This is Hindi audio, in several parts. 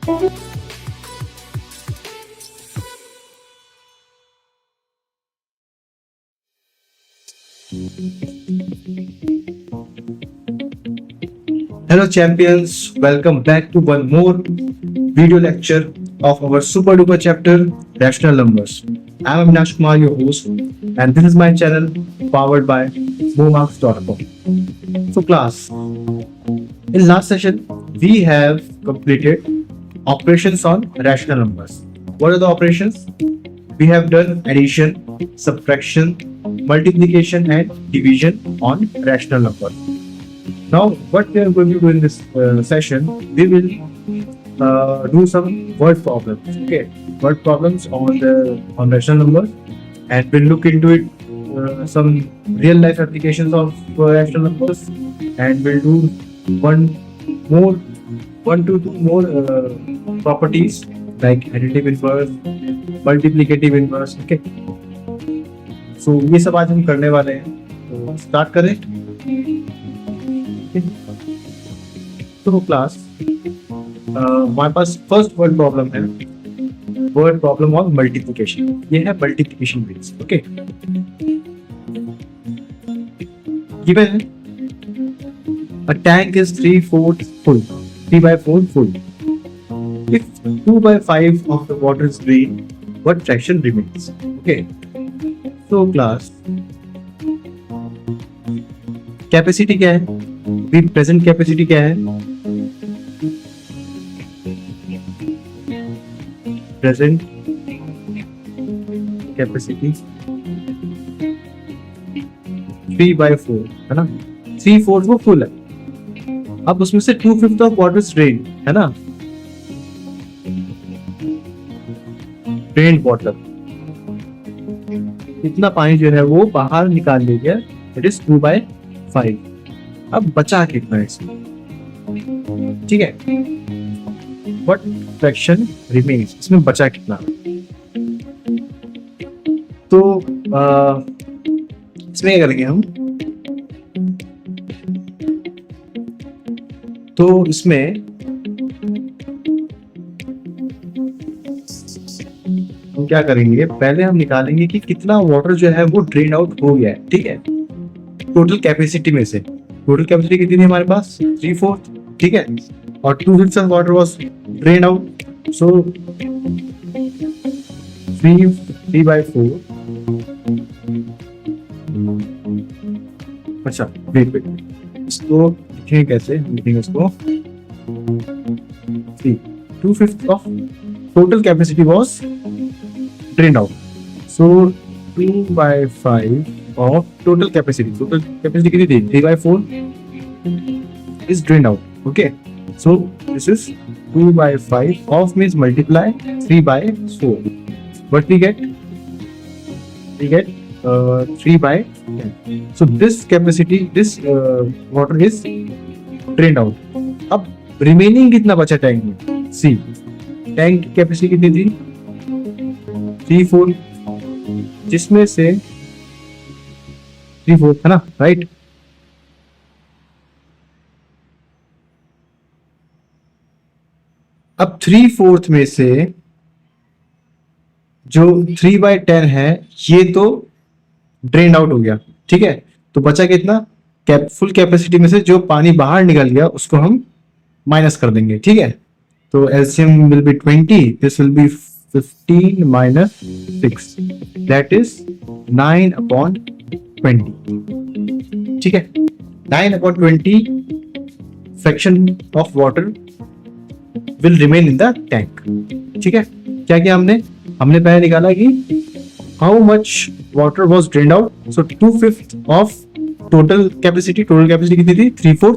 Hello champions, welcome back to one more video lecture of our super duper chapter Rational Numbers. I am Avinash Kumar, your host, and this is my channel powered by momarks.com. So class, in last session we have completed operations on rational numbers. What are the operations? We have done addition, subtraction, multiplication and division on rational numbers. Now, what we are going to do in this session, we will do some word problems. Okay, word problems on rational numbers, and we'll look into it some real life applications of rational numbers, and we'll do one more, one to two more properties like additive inverse, multiplicative inverse. Okay, so ये सब आज हम करने वाले हैं. तो स्टार्ट करें. तो क्लास हमारे पास फर्स्ट वर्ड प्रॉब्लम है, वर्ड प्रॉब्लम ऑफ मल्टीप्लिकेशन. ये है मल्टीप्लिकेशन बेस. ओके, गिवन है a tank is 3/4 full, 3/4 full. If 2/5 of the water is drained, what fraction remains? Okay, so class capacity क्या है? अभी प्रेजेंट कैपेसिटी क्या है? प्रेजेंट कैपेसिटी 3/4 है ना. 3/4 वो फुल है. अब उसमें से 2/5 ऑफ वाटर ड्रेन है ना, ड्रेन वाटर, इतना पानी जो है वो बाहर निकाल लिया गया. It is 2/5. अब बचा कितना है इसमें? ठीक है, व्हाट फ्रैक्शन रिमेन्स, इसमें बचा कितना? तो इसमें क्या करेंगे हम? तो इसमें हम क्या करेंगे, पहले हम निकालेंगे कि कितना वाटर जो है वो ड्रेन आउट हो गया है. ठीक है, टोटल कैपेसिटी में से. टोटल कैपेसिटी कितनी थी हमारे पास? 3/4. ठीक है, और 2/5 of water was drain out. So 3/4. अच्छा वेट, इसको लिखेंगे कैसे? लिखेंगे इसको 2/5 of total capacity was drain out. So 2/5 of total capacity. Total capacity कितनी थी? 3/4 is drained out. Okay, so this is 2/5 of means multiply 3/4. What we get? We get 3/10. So this capacity, this water is drained out. अब remaining कितना बचा टैंक में? See, टैंक की कैपेसिटी कितनी थी? 3/4, जिसमें से 3/4 है ना, राइट. अब 3/4 में से जो 3/10 है ये तो ड्रेन आउट हो गया. ठीक है, तो बचा कितना? फुल कैपेसिटी में से जो पानी बाहर निकल गया उसको हम माइनस कर देंगे. ठीक है, तो LCM will be 20. This will be 15 minus 6, that is 9/20. ठीक है, 9/20 fraction of water will remain in the tank. ठीक है, क्या किया हमने पहले निकाला कि how much water was drained out. So 2/5 of total capacity कितनी थी? 3/4.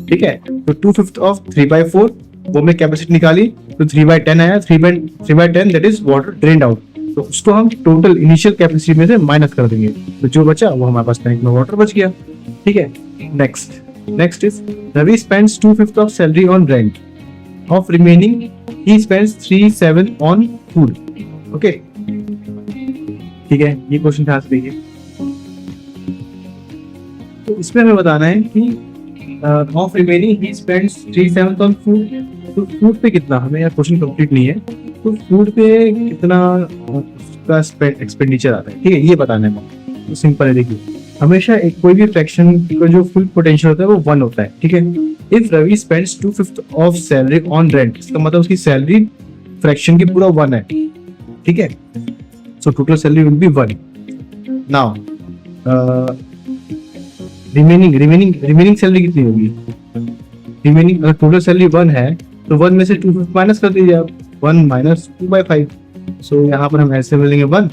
ठीक है, तो 2/5 of 3/4 वो में कैपेसिटी निकाली तो 3/10 आया. 3/10 that is water drained out. तो उसको हम टोटल इनिशियल कैपेसिटी में से माइनस कर देंगे, तो जो बचा वो हमारे पास टैंक में वाटर बच गया. ठीक है, next is Ravi spends 2/5 of salary on rent. Of remaining he spends 3/7 on food. Okay, ठीक है, ये क्वेश्चन ध्यान से देखिए. तो इसमें हमें बताना है कि of remaining he spends 3/7 on food. तो फूड पे कितना, हमें यार क्वेश्चन कंप्लीट नहीं है, तो फूड पे कितना उसका एक्सपेंडिचर आता है, ठीक है, ये बताना है। तो सिंपल है, देखिए हमेशा एक कोई भी फ्रैक्शन का जो फुल पोटेंशियल होता है वो 1 होता है, ठीक है। If Ravi spends 2/5 of salary on rent, इसका मतलब उसकी सैलरी फ्रैक्शन की पूरा 1 है, ठीक है। So total salary will be 1। Now remaining salary कितनी होगी? रिमेनिंग अगर टोटल सैलरी 1 है तो 1 में से 2 माइनस कर दीजिए आप, 1 माइनस 2/5। सो यहाँ पर हम ऐसे मिलेंगे 1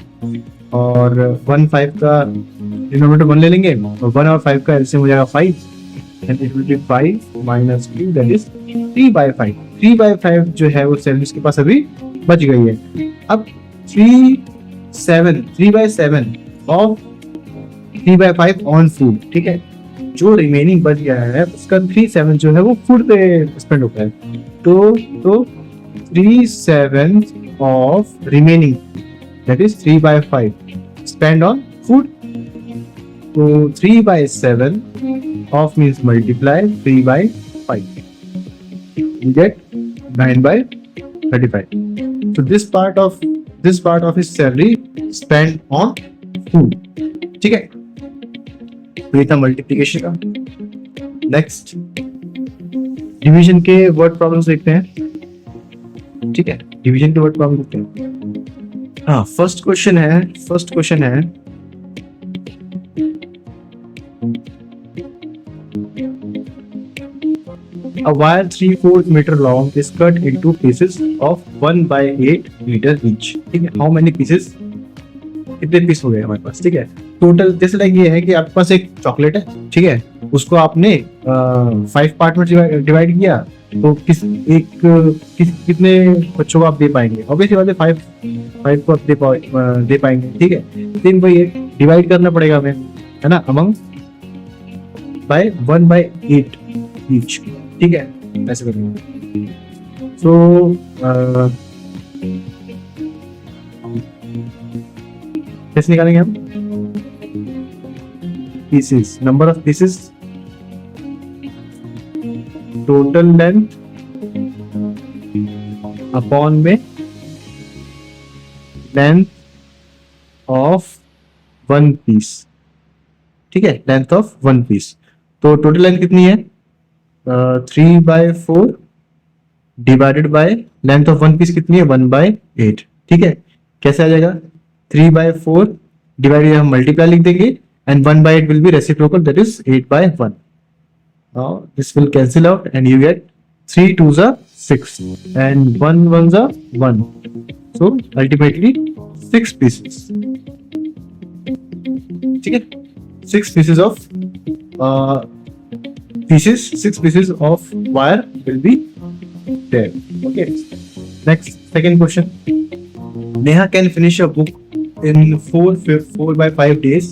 और 1 5 का डिनोमिनेटर 1 ले लेंगे और 1 और 5 का एलसीएम हो जाएगा 5 and it will be 5 minus 2 that is 3/5। 3/5 जो है वो सैलरी के पास अभी बच गई है। अब 3/7 ऑफ 3/5 ऑन फूड, ठीक है। जो रिमेनिंग बच गया है उसका 3/7 जो है वो फूड पे स्पेंड होता है। तो 3/7 of remaining that is 3/5 spend on food. तो 3/7 of means multiply 3/5, you get 9/35. So this part of his salary spent on food, ठीक है। तो ये था मल्टीप्लिकेशन का। नेक्स्ट डिवीजन के वर्ड प्रॉब्लम्स देखते हैं, ठीक है। डिवीजन के वर्ड प्रॉब्लम देखते हैं। हाँ, फर्स्ट क्वेश्चन है A wire 3/4 meter long is cut into pieces of 1/8 meter each, ठीक है। How many pieces? कितने पीस हो गए हमारे पास, ठीक है। टोटल जैसे लाइक ये है कि आपके पास एक चॉकलेट है, ठीक है, उसको आपने 5 पार्ट में डिवाइड किया, तो कितने बच्चों को आप दे पाएंगे? ऑब्वियसली बात है 5 को आप दे पाएंगे, ठीक है। लेकिन भाई डिवाइड करना पड़ेगा हमें, है ना, अमंग बाय 1/8 ईच, ठीक है, ऐसे करेंगे। सो कैसे निकालेंगे हम? Pieces, number of pieces, total length upon में लेंथ ऑफ 1 पीस, ठीक है, लेंथ ऑफ 1 पीस। तो टोटल लेंथ कितनी है? 3/4 divided by length of 1 piece कितनी है? 1/8, ठीक है। कैसे आ जाएगा? 3/4 डिवाइडेड, हम मल्टीप्लाई लिख देंगे and 1/8 will be reciprocal, that is 8/1. Now this will cancel out and you get 3 2s are 6 and 1 1s are 1. So ultimately 6 pieces, ठीक है। 6 pieces of 6 pieces of wire will be there. Okay. Next, second question. Neha can finish a book in 4/5 days.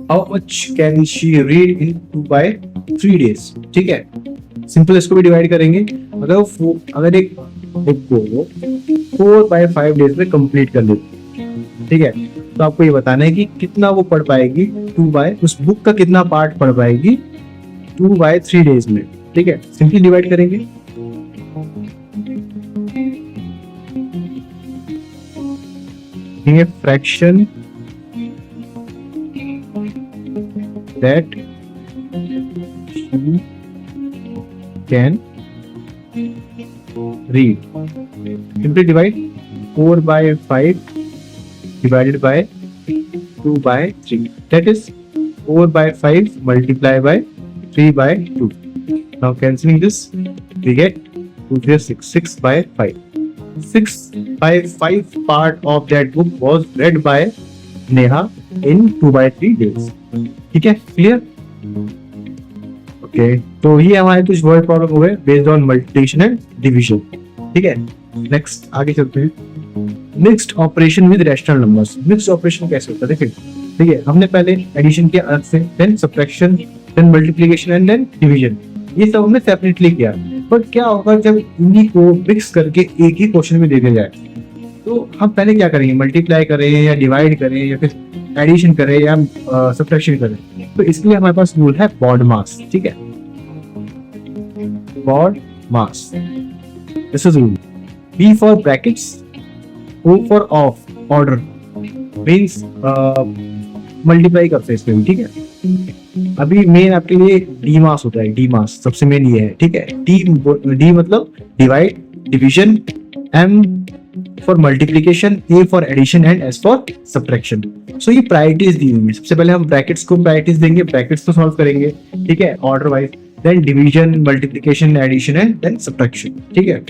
How much can she read in 2/3 days? ठीक है, सिंपल इसको भी डिवाइड करेंगे। अगर एक बुक को 4/5 डेज में कंप्लीट कर लेती, ठीक है, तो आपको ये बताना है कि कितना वो पढ़ पाएगी, उस बुक का कितना पार्ट पढ़ पाएगी 2/3 डेज में, ठीक है। सिंपली डिवाइड करेंगे, ये fraction that she can read. Simply divide 4/5 divided by 2/3. That is 4/5 multiplied by 3/2. Now cancelling this, we get 2 3 6, 6/5. 6/5 part of that book was read by Neha in 2/3 days. ठीक है, क्लियर? ओके, तो ये हमारे कुछ वर्ड प्रॉब्लम हो गए based on multiplication and division, ठीक है। नेक्स्ट आगे चलते हैं। Mixed operation with rational numbers. Mixed operation कैसे होता है देखिए, ठीक है, हमने पहले एडिशन किया अलग से, then subtraction, then multiplication and then division, ये सब हमने सेपरेटली किया। बट क्या होगा जब इन्हीं को मिक्स करके एक ही क्वेश्चन में दे दिया जाए, तो हम पहले क्या करेंगे? मल्टीप्लाई करें या डिवाइड करें या फिर एडिशन करें या सब्ट्रैक्शन करें? तो इसके लिए हमारे पास रूल है बॉड मास, ठीक है, BODMAS. This is rule. B for brackets, O for off order means multiply करते हैं इसमें, ठीक है. अभी मेन आपके लिए डी मास होता है. डी मास सबसे मेन ये है, ठीक है. डी मतलब divide, division, M for multiplication, A for addition and S for subtraction. So ये प्रायोरिटीज दी हुई है. सबसे पहले हम ब्रैकेट्स को प्रायोरिटीज देंगे, ब्रैकेट्स को सॉल्व करेंगे, ठीक है, order wise. Then division, multiplication, addition and then subtraction, ठीक है.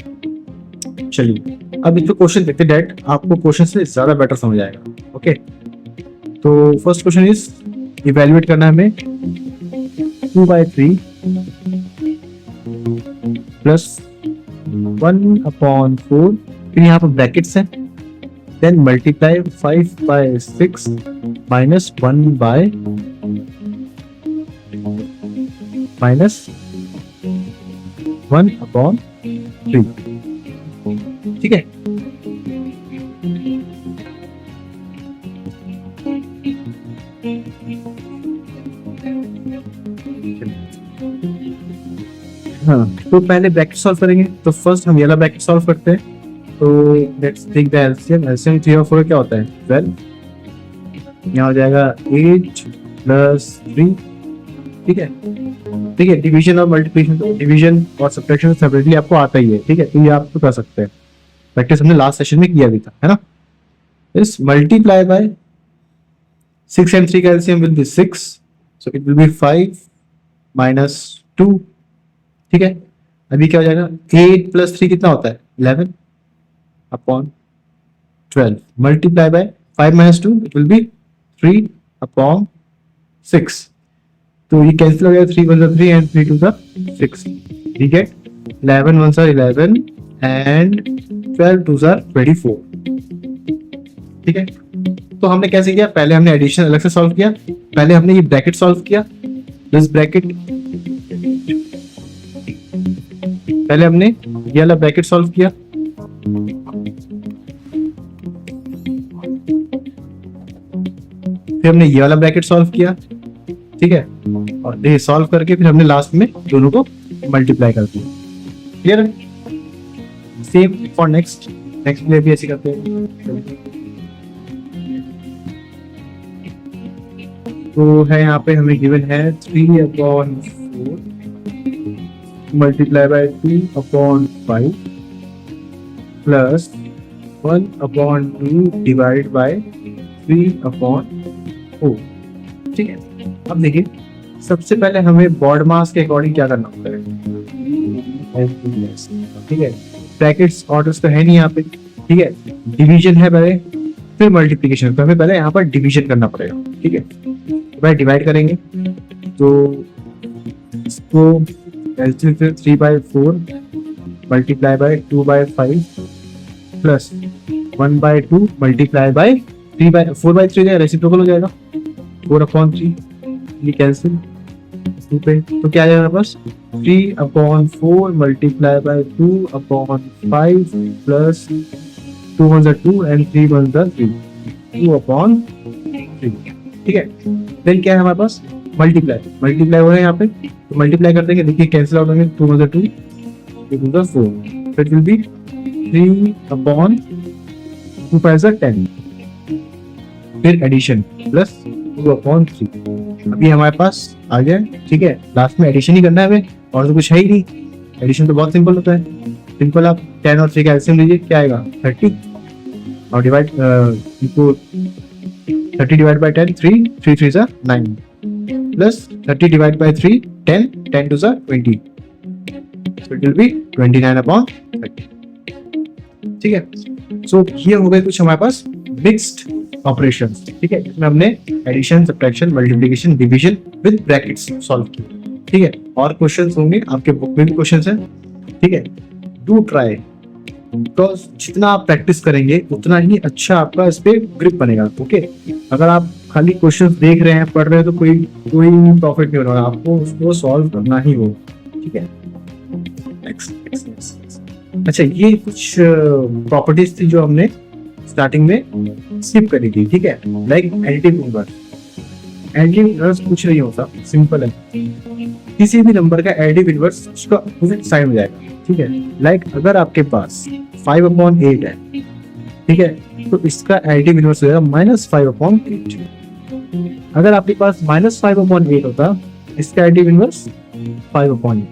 चलिए अब इस पे क्वेश्चन देखते हैं. डेट आपको क्वेश्चन से ज्यादा बेटर समझ आएगा. ओके, तो फर्स्ट क्वेश्चन इज इवैल्यूएट करना है हमें 2/3 प्लस 1/4, फिर यहाँ पर ब्रैकेट्स हैं, देन मल्टीप्लाई 5/6 माइनस 1/3, ठीक है. हाँ, तो पहले ब्रैकेट सॉल्व करेंगे. तो फर्स्ट हम ये वाला ब्रैकेट सॉल्व करते हैं. तो let's take the LCM. LCM 3 और 4 क्या होता है? 12. यहाँ हो जाएगा 8 प्लस 3, ठीक है. ठीक है, डिवीजन और मल्टीप्लिकेशन, तो डिवीजन और सब्ट्रैक्शन सेपरेटली आपको आता ही है, ठीक है. तो ये आप तो कर सकते हैं, प्रैक्टिस हमने लास्ट सेशन में किया भी था, है ना. इस मल्टीप्लाई बाय 6 and 3 का LCM will be 6, so it will be 5 minus 2, ठीक है. अभी क्या हो जाएगा? 8 प्लस 3 कितना होता है? 11 upon 12 multiply by 5 minus 2, it will be 3 upon 6. तो ये कैंसिल हो गया. 3 1 3 एंड 3 2 6. वी गेट 11 1 11 एंड 12 2 24, ठीक है. तो हमने कैसे किया? पहले हमने एडिशन अलग से सॉल्व किया. पहले हमने ये ब्रैकेट सॉल्व किया. दिस ब्रैकेट, पहले हमने ये वाला ब्रैकेट सॉल्व किया. फिर हमने ये वाला ब्रैकेट सॉल्व किया, ठीक है. और ये सॉल्व करके फिर हमने लास्ट में दोनों को मल्टीप्लाई कर दिया. क्लियर है? सेम फॉर नेक्स्ट के लिए भी ऐसे करते हैं. तो है यहाँ पे हमें गिवन है 3/4 multiply by 2/5 plus 1/2 divide by 3/4, ठीक है. अब देखिए, सबसे पहले हमें बॉड मास के अकॉर्डिंग क्या करना होता है, ठीक है. ब्रैकेट्स ऑर्डर्स तो है नहीं यहाँ पे, ठीक है. डिवीजन है पहले, फिर मल्टीप्लिकेशन. तो हमें पहले यहाँ पर डिवीजन करना पड़ेगा, ठीक है. तो पहले डिवाइड करेंगे, तो इसको एलसीएम फिर 3/4 multiply by 2/5 plus 1/2 multiply by 4/3 हो जाएगा, रेसिप्रोकल हो जाएगा. 4/3 ये कैंसिल 2 पे, तो क्या आ जाएगा बस 3/4 मल्टीप्लाई बाय 2/5 प्लस 2 1 2 एंड 3 1 3, 2/3, ठीक है. देन क्या है हमारे पास? मल्टीप्लाई हो रहा है यहाँ पे, तो मल्टीप्लाई कर देंगे. देखिए कैंसिल आउट होंगे. 2 1 2, 2 2 4, so it will be 3/2 5 10. फिर एडिशन प्लस 2/3. अभी हमारे पास आ गया, ठीक है. लास्ट में एडिशन ही करना है हमें, और तो कुछ है ही नहीं. एडिशन तो बहुत सिंपल होता है. सिंपल, आप 10 और 3 का एलसीएम लीजिए, क्या आएगा? 30 और डिवाइड इनको 30 डिवाइड बाय 10 3 3 3 जा 9 प्लस 30 डिवाइड बाय 3 10 10 2 जा 20, so it will be 29/30, ठीक है. सो ये हो गए कुछ हमारे पास मिक्स्ड ऑपरेशंस, ठीक है. इसमें हमने addition, subtraction, multiplication, division with brackets solve किए, ठीक है. और क्वेश्चंस होंगे आपके बुक में भी क्वेश्चंस हैं, ठीक है. डू ट्राई, बिकॉज जितना आप प्रैक्टिस करेंगे उतना ही अच्छा आपका इस पे ग्रिप बनेगा. ओके, अगर आप खाली क्वेश्चंस देख रहे हैं, पढ़ रहे हैं, तो कोई प्रॉफिट नहीं होगा. आपको उसको सॉल्व करना ही हो, ठीक है. अच्छा, ये कुछ प्रॉपर्टीज थी जो हमने स्टार्टिंग में स्किप करी थी, ठीक है. Like additive inverse. Additive inverse कुछ नहीं होता, सिंपल है, किसी भी नंबर का एडिटिव इनवर्स उसका अपोजिट साइन हो जाएगा, ठीक है। लाइक अगर आपके पास 5/8 है, ठीक है, तो इसका एडिटिव इनवर्स हो जाएगा -5/8। अगर आपके पास -5/8 होता, इसका एडिटिव इनवर्स 5/8।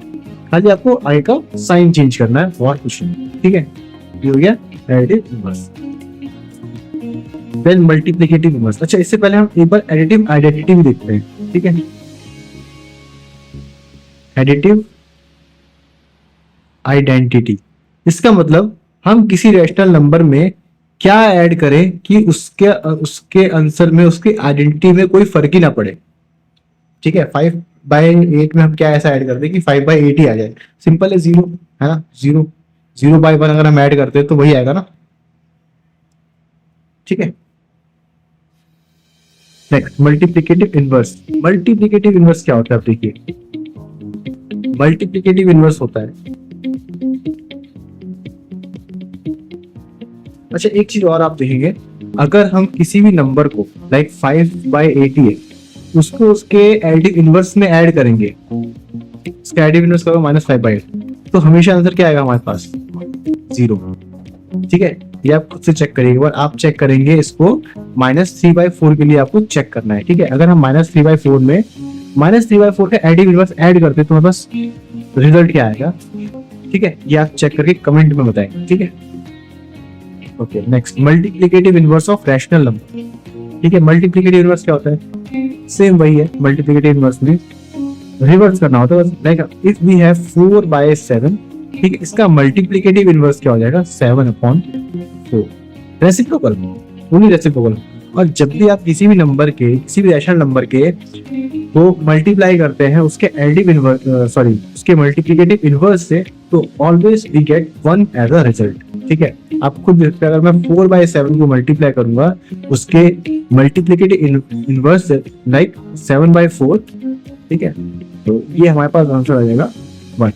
खाली आपको आई का साइन चेंज करना है, और कुछ नहीं, ठीक है। ये हो गया additive inverse. Then multiplicative inverse. अच्छा, इससे पहले हम एक बार एडिटिव आइडेंटिटी भी देखते हैं, ठीक है। एडिटिव आइडेंटिटी, इसका मतलब हम किसी रैशनल नंबर में क्या ऐड करें कि उसके आंसर में, उसके आइडेंटिटी में कोई फर्क ही ना पड़े, ठीक है। 5/8 में हम क्या ऐसा ऐड कर दें कि 5/8 ही आ जाए, सिंपल है, 0 है ना, 0/1 अगर हम ऐड करते हैं तो वही आएगा ना, ठीक है। Next multiplicative inverse. Multiplicative inverse क्या होता है, आप देखिए। मल्टीप्लिकेटिव इनवर्स होता है, अच्छा एक चीज और आप देखेंगे, अगर हम किसी भी नंबर को लाइक 5/80 है, उसको उसके एडिटिव इनवर्स में ऐड करेंगे, इसका एडिटिव इनवर्स करो -5/8, तो हमेशा आंसर क्या आएगा हमारे पास, 0, ठीक है। ये आप खुद से चेक करिए एक बार, आप चेक करेंगे इसको -3/4 के लिए आपको चेक करना है, ठीक है। अगर हम -3/4 में -3/4 का एडिटिव इनवर्स ऐड करते हैं तो हमारे पास रिजल्ट क्या आएगा, ठीक है। ये आप चेक करके कमेंट में बताएंगे, ठीक है। Okay, next multiplicative inverse of rational number, ठीक है। मल्टीप्लिकेटिव इनवर्स क्या होता है, सेम वही है, मल्टीप्लिकेटिव इनवर्स में रिवर्स करना होता है बस। लाइक इफ वी हैव 4/7, ठीक है, इसका मल्टीप्लिकेटिव इनवर्स क्या हो जाएगा, 7/4, रेसिप्रोकल, ओनली रेसिप्रोकल। और जब भी आप किसी भी नंबर के, किसी भी रैशनल नंबर के को मल्टीप्लाई करते हैं उसके एडिटिव इनवर्स, उसके मल्टीप्लिकेटिव इनवर्स से, तो always we get 1 as a result, ठीक है। आप खुद देखते हैं, अगर मैं 4/7 को मल्टीप्लाई करूंगा उसके मल्टीप्लिकेटिव इनवर्स से, लाइक 7/4, ठीक है, तो ये हमारे पास आंसर आ जाएगा 1,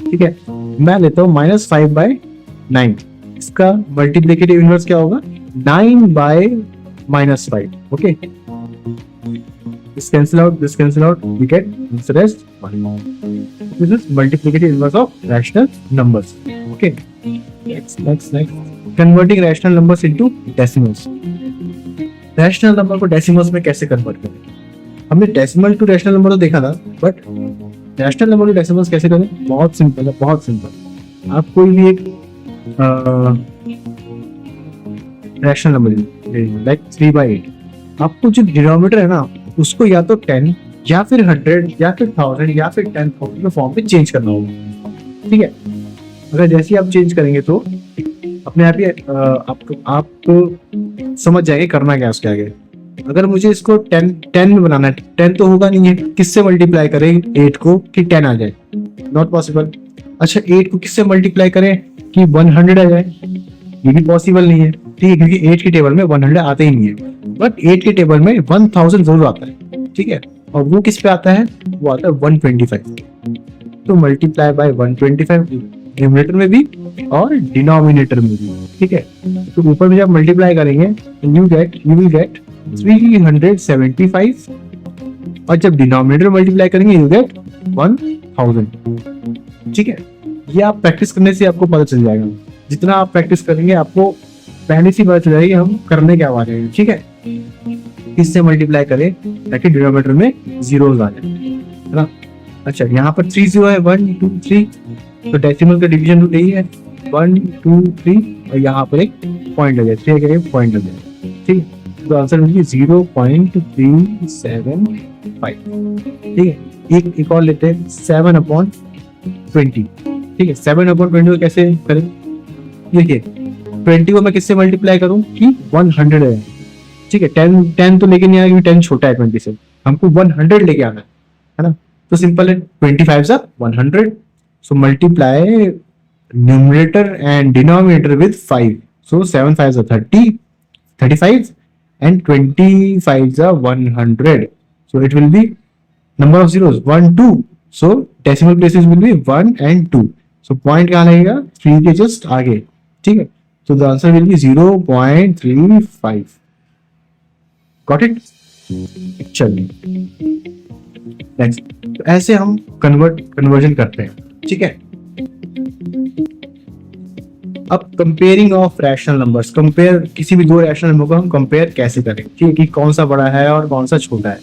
ठीक है। मैं लेता हूँ -5/9, इसका मल्टीप्लिकेटिव इनवर्स क्या होगा, 9/-5, okay. This cancel out, we get answer as 1. This is multiplicative inverse of rational numbers. Okay. Next. Converting rational numbers into decimals. Rational number को decimals में कैसे convert करें? हमने decimal to rational number तो देखा था, but rational number to decimals कैसे करें? बहुत सिंपल है, बहुत सिंपल। आप कोई भी एक rational number like 3/8, आपको जो डिनोमिनेटर है ना, उसको या तो 10 या फिर 100 या फिर 1000 या फिर 10,000 के फॉर्म में चेंज करना होगा, ठीक है। अगर जैसे ही आप चेंज करेंगे तो अपने आप ही आप समझ जाएंगे करना क्या उसके आगे। अगर मुझे इसको 10 में बनाना है, 10 तो होगा नहीं है, किससे मल्टीप्लाई करें 8 को कि 10 आ जाए, नॉट पॉसिबल। अच्छा, 8 को किससे मल्टीप्लाई करें कि 100 आ जाए, ये भी पॉसिबल नहीं है, ठीक है, क्योंकि 8 के टेबल में 100 आते ही नहीं है, बट 8 के टेबल में 1000 जरूर आता है, ठीक है। और वो किस पे आता है, वो आता है 125, तो मल्टीप्लाई बाय 125 न्यूमरेटर में भी और डिनोमिनेटर में भी, ठीक है। तो ऊपर में जब मल्टीप्लाई करेंगे यू विल गेट 375, और जब डिनोमिनेटर मल्टीप्लाई करेंगे यू गेट 1000, ठीक है। ये आप प्रैक्टिस करने से आपको पता चल जाएगा, जितना आप प्रैक्टिस करेंगे आपको पहले से पता चल जाएगी हम करने क्या वाले हैं, ठीक है। इससे मल्टीप्लाई करें ताकि डिनोमिनेटर में जीरोस आ जाए, है ना। अच्छा, यहाँ पर 3 0 है, 1 2 3, तो डेसिमल का डिवीजन रूट यही है 1 2 3, और यहाँ पर एक पॉइंट लगे, 3 के पॉइंट लगे, ठीक है। तो आंसर होगी 0.375, ठीक है। एक और लेते हैं 7/20, ठीक है। 7/20 को कैसे करें, देखिए 20 को मैं किससे मल्टीप्लाई करूं कि 100 है, ठीक है। 10 तो लेके नहीं आया क्योंकि 10 छोटा है 20 से, हमको 100 लेके आना है ना। तो सिंपल है, 25 are 100, so multiply numerator and denominator with 5, so 7 5s are 30, 35, and 25s are 100, so it will be number of zeros 1 2, so decimal places will be 1 and 2, so point कहाँ लगेगा, 3 के जस्ट आगे, ठीक है। So the answer will be 0.35. Got it? चलिए नेक्स्ट, तो ऐसे हम कन्वर्जन करते हैं, ठीक है। अब comparing of rational numbers, compare किसी भी दो रैशनल नंबर को हम कंपेयर कैसे करें, ठीक है, कि कौन सा बड़ा है और कौन सा छोटा है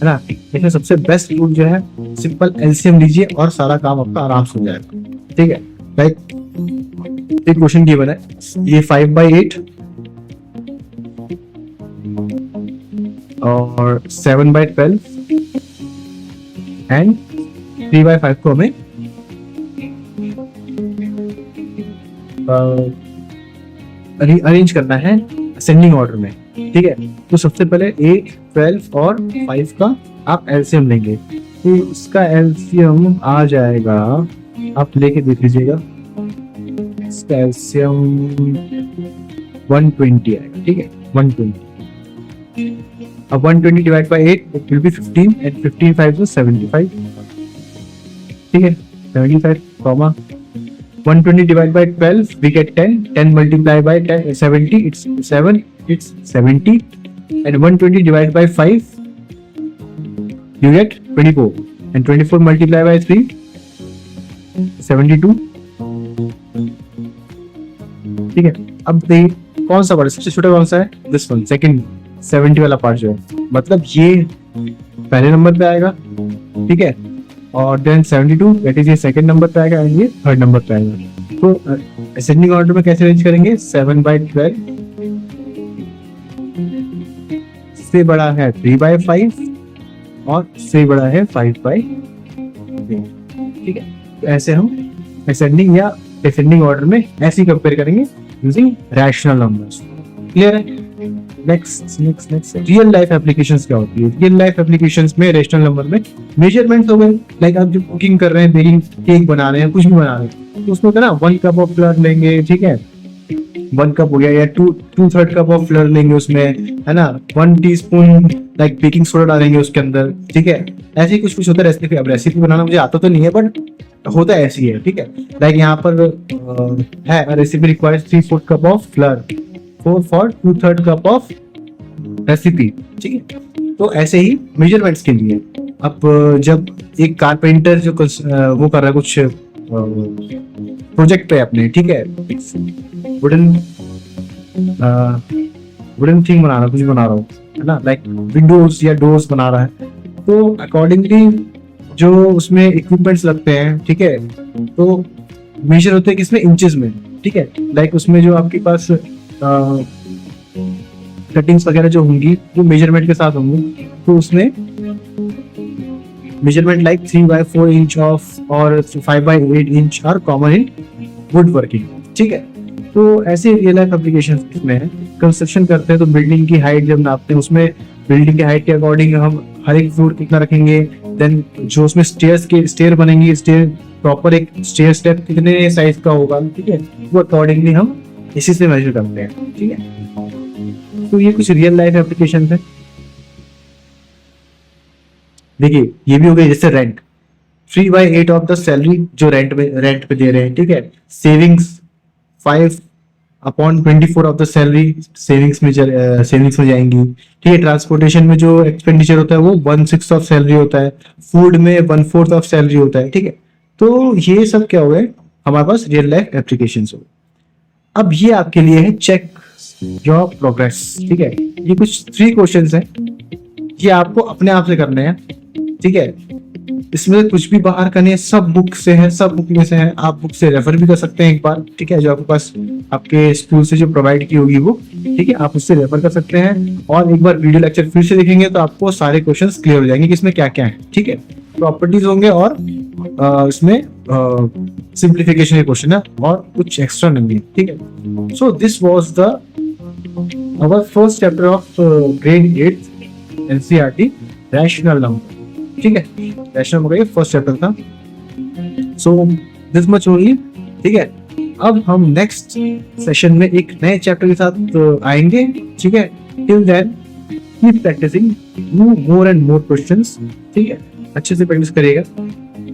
ना। इसमें सबसे बेस्ट रूल जो है, सिंपल एलसीएम लीजिए और सारा काम आपका आराम से हो जाएगा, ठीक है। लाइक एक क्वेश्चन गिवन है, ये 5/8 और 7/12 एंड 3/5 को हमें अरेंज करना है असेंडिंग ऑर्डर में, ठीक है। तो सबसे पहले 8, 12 और 5 का आप एलसीएम लेंगे, तो इसका एलसीएम आ जाएगा, आप लेके देख लीजिएगा, इसका एलसीएम 120 आएगा, ठीक है, 120। अब 120 divide by 8 it will be 15 and 15 5 is 75, ठीक है, 75 comma 120 divided by 12 we get 10, 10 multiplied by 10 70, it's 7, it's 70, and 120 divided by 5 you get 24, and 24 multiplied by 3 72, ठीक है। अब देखिए कौन सा बड़ा, सबसे छोटा कौन सा है, दिस वन, सेकंड 70 वाला पार्ट जो है, मतलब ये पहले नंबर पे आएगा, ठीक है, और देन 72 दैट इज ये सेकंड नंबर पे आएगा एंड ये थर्ड नंबर पे आएगा। तो असेंडिंग ऑर्डर में कैसे अरेंज करेंगे, 7/12 से बड़ा है 3/5 और से बड़ा है 5/3, ठीक है। तो ऐसे हम असेंडिंग या डिसेंडिंग ऑर्डर में ऐसे कंपेयर करेंगे यूजिंग रैशनल नंबर्स। क्लियर है? नेक्स्ट रियल लाइफ एप्लीकेशंस क्या होती है। रियल लाइफ एप्लीकेशंस में रैशनल नंबर में मेजरमेंट्स हो गए, लाइक आप जो कुकिंग कर रहे हैं, बेकिंग, केक बना रहे हैं, कुछ भी बना रहे हैं, तो उसमें ना 1 कप ऑफ फ्लोर लेंगे, ठीक है, 1 कप हो गया, या 2/3 कप ऑफ फ्लोर लेंगे उसमें, है ना, 1 टीस्पून लाइक बेकिंग सोडा डालेंगे उसके अंदर, ठीक है। ऐसे ही कुछ होता है रेसिपी। अब रेसिपी बनाना मुझे आता तो नहीं है, बट होता है ऐसी है, ठीक है। लाइक यहाँ पर है recipe requires 3/4 cup of floor for 2/3 cup of recipe, ठीक है। तो ऐसे ही मेजरमेंट्स के लिए अब जब एक कारपेंटर जो वो कर रहा है कुछ प्रोजेक्ट पे अपने, ठीक है, वुडन थिंग बना रहा, कुछ बना रहा हूँ, है ना, लाइक विंडोज या डोर्स बना रहा है, तो अकॉर्डिंगली जो उसमें इक्विपमेंट्स लगते हैं, ठीक है, तो मेजर होते हैं किसमें, इंचेस में, ठीक है। लाइक उसमें जो आपके पास कटिंग्स वगैरह जो होंगी वो मेजरमेंट के साथ होंगी, तो उसमें मेजरमेंट लाइक 3/4 इंच ऑफ और 5/8 inch are common in wood working, ठीक है। तो ऐसे रियल लाइफ एप्लीकेशंस में कंस्ट्रक्शन करते हैं, तो बिल्डिंग की हाइट जब नापते हैं, उसमें बिल्डिंग की हाइट के अकॉर्डिंग हम हर एक फ्लोर कितना रखेंगे, देन जो उसमें स्टेयर बनेंगी, स्टेयर प्रॉपर एक स्टेयर स्टेप कितने साइज का होगा, ठीक है, वो अकॉर्डिंगली हम इसी से मेजर करते हैं, ठीक है। तो ये कुछ रियल लाइफ एप्लीकेशन है। देखिए ये भी हो गई, जैसे रेंट, 3/8 ऑफ द सैलरी जो रेंट पे दे रहे हैं, ठीक है। Savings 5/24 of the salary savings में जाएंगी, ठीक है। ट्रांसपोर्टेशन में जो एक्सपेंडिचर होता है वो 1/6 ऑफ सैलरी होता है, फूड में 1/4 ऑफ सैलरी होता है, ठीक है। तो ये सब क्या हो गए हमारे पास रियल लाइफ एप्लीकेशन हो। अब ये आपके लिए है चेक योर प्रोग्रेस, ठीक है। ये कुछ 3 क्वेश्चंस हैं, ये आपको अपने आप से करने हैं, ठीक है। इसमें कुछ भी बाहर का नहीं है, सब बुक से है, सब बुक में से है। आप बुक से रेफर भी कर सकते हैं एक बार, ठीक है, जो आपके पास आपके स्कूल से जो प्रोवाइड की होगी वो, ठीक है, आप उससे रेफर कर सकते हैं। और एक बार वीडियो लेक्चर फिर से देखेंगे तो आपको सारे क्वेश्चंस क्लियर हो जाएंगे कि इसमें क्या क्या है, ठीक है। प्रॉपर्टीज होंगे और इसमें सिंप्लीफिकेशन के क्वेश्चन है और कुछ एक्स्ट्रा नहीं है, ठीक है। So this was the our first chapter of grade 8 NCERT rational number, ठीक है। रैशनल नंबर का फर्स्ट चैप्टर था। सो दिस मच ओनली, ठीक है। अब हम नेक्स्ट सेशन में एक नए चैप्टर के साथ आएंगे, ठीक है। Till then keep practicing, do more and more questions, ठीक है, अच्छे से प्रैक्टिस करिएगा,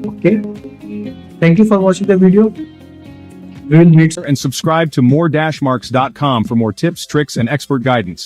okay. Thank you for watching the video. We will meet and subscribe to more-marks.com for more tips, tricks, and expert guidance.